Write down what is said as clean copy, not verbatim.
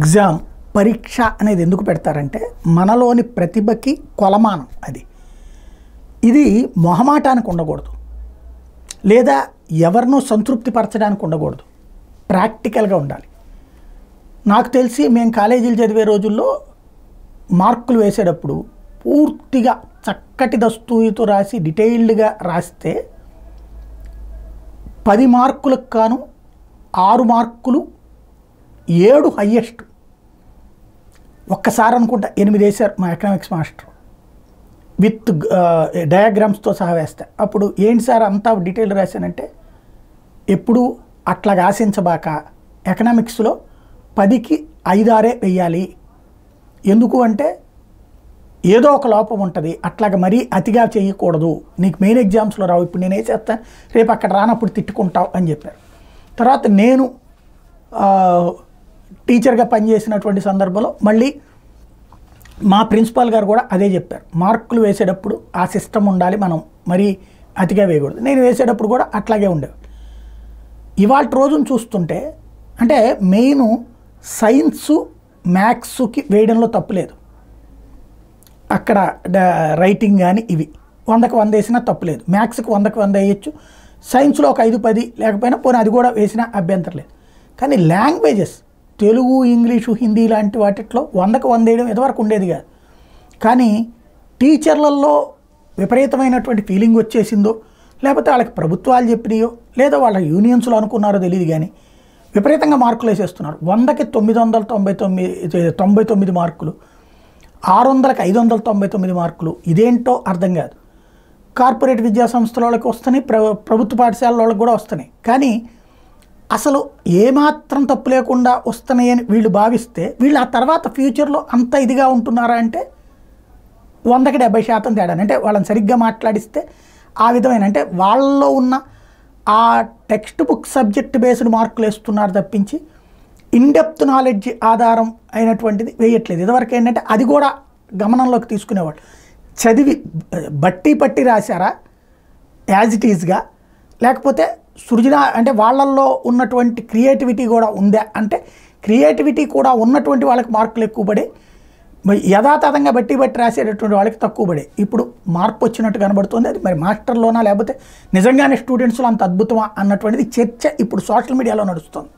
Exam పరీక్ష అనేది ఎందుకు పెడతారంటే మనలోని ప్రతిభకి కొలమానం అది. ఇది మొహమాటానికి ఉండకూడదు, లేదా ఎవరినో సంతృప్తిపరచడానికి ఉండకూడదు, ప్రాక్టికల్గా ఉండాలి. నాకు తెలిసి మేము కాలేజీలు చదివే రోజుల్లో మార్కులు వేసేటప్పుడు పూర్తిగా చక్కటి దస్తూరితో రాసి డీటెయిల్డ్గా రాస్తే 10 మార్కులకు కాను 6 మార్కులు 7 హయ్యెస్ట్. ఒక్కసారి అనుకుంటా 8 వేశారు మా ఎకనామిక్స్ మాస్టర్ విత్ డయాగ్రామ్స్తో సహా వేస్తే. అప్పుడు ఏంటి సార్ అంతా డీటెయిల్ రాశానంటే, ఎప్పుడు అట్లాగా ఆశించబాక ఎకనామిక్స్లో 10కి 5-6 వేయాలి. ఎందుకు అంటే ఏదో ఒక లోపం ఉంటుంది, అట్లాగా మరీ అతిగా చేయకూడదు, నీకు మెయిన్ ఎగ్జామ్స్లో రావు, ఇప్పుడు నేను వేసేస్తాను రేపు అక్కడ రానప్పుడు తిట్టుకుంటావు అని చెప్పారు. తర్వాత నేను టీచర్గా పనిచేసినటువంటి సందర్భంలో మళ్ళీ మా ప్రిన్సిపాల్ గారు కూడా అదే చెప్పారు, మార్కులు వేసేటప్పుడు ఆ సిస్టమ్ ఉండాలి, మనం మరీ అతిగా వేయకూడదు. నేను వేసేటప్పుడు కూడా అట్లాగే ఉండేవి. ఇవాళ రోజును చూస్తుంటే అంటే మెయిన్ సైన్సు మ్యాథ్స్కి వేయడంలో తప్పులేదు, అక్కడ రైటింగ్ కానీ ఇవి 100కి 100 వేసినా తప్పులేదు. మ్యాథ్స్కి 100కి 100 వేయచ్చు, సైన్స్లో ఒక 5-10 లేకపోయినా పోనీ అది కూడా వేసినా అభ్యంతరం లేదు. కానీ లాంగ్వేజెస్ తెలుగు, ఇంగ్లీషు, హిందీ లాంటి వాటిలో 100కి 100 వేయడం ఇదివరకు ఉండేది కాదు. కానీ టీచర్లలో విపరీతమైనటువంటి ఫీలింగ్ వచ్చేసిందో, లేకపోతే వాళ్ళకి ప్రభుత్వాలు చెప్పినాయో, లేదా వాళ్ళ యూనియన్స్లో అనుకున్నారో తెలియదు, కానీ విపరీతంగా మార్కులు వేసేస్తున్నారు. 100కి 999 మార్కులు, 600కి 599 మార్కులు. ఇదేంటో అర్థం కాదు. కార్పొరేట్ విద్యా సంస్థల వాళ్ళకి వస్తున్నాయి, ప్రభుత్వ పాఠశాలల వాళ్ళకి కూడా వస్తున్నాయి. కానీ అసలు ఏమాత్రం తప్పు లేకుండా వస్తున్నాయని వీళ్ళు భావిస్తే, వీళ్ళు ఆ తర్వాత ఫ్యూచర్లో అంత ఇదిగా ఉంటున్నారా అంటే 100కి 70% తేడా. అంటే వాళ్ళని సరిగ్గా మాట్లాడిస్తే ఆ విధమైన అంటే వాళ్ళలో ఉన్న ఆ టెక్స్ట్ బుక్ సబ్జెక్ట్ బేస్డ్ మార్కులు వేస్తున్నారు తప్పించి ఇన్డెప్త్ నాలెడ్జ్ ఆధారం అయినటువంటిది వేయట్లేదు. ఇదివరకు ఏంటంటే అది కూడా గమనంలోకి తీసుకునేవాళ్ళు, చదివి పట్టి రాశారా యాజ్ ఇట్ ఈజ్గా, లేకపోతే సృజన అంటే వాళ్ళల్లో ఉన్నటువంటి క్రియేటివిటీ కూడా ఉందా అంటే క్రియేటివిటీ కూడా ఉన్నటువంటి వాళ్ళకి మార్కులు ఎక్కువ పడే, యథాతథంగా బట్టి రాసేటటువంటి వాళ్ళకి తక్కువ పడే. ఇప్పుడు మార్పు వచ్చినట్టు కనబడుతుంది. అది మరి మాస్టర్లోనా లేకపోతే నిజంగానే స్టూడెంట్స్లో అంత అద్భుతమా అన్నటువంటిది చర్చ ఇప్పుడు సోషల్ మీడియాలో నడుస్తుంది.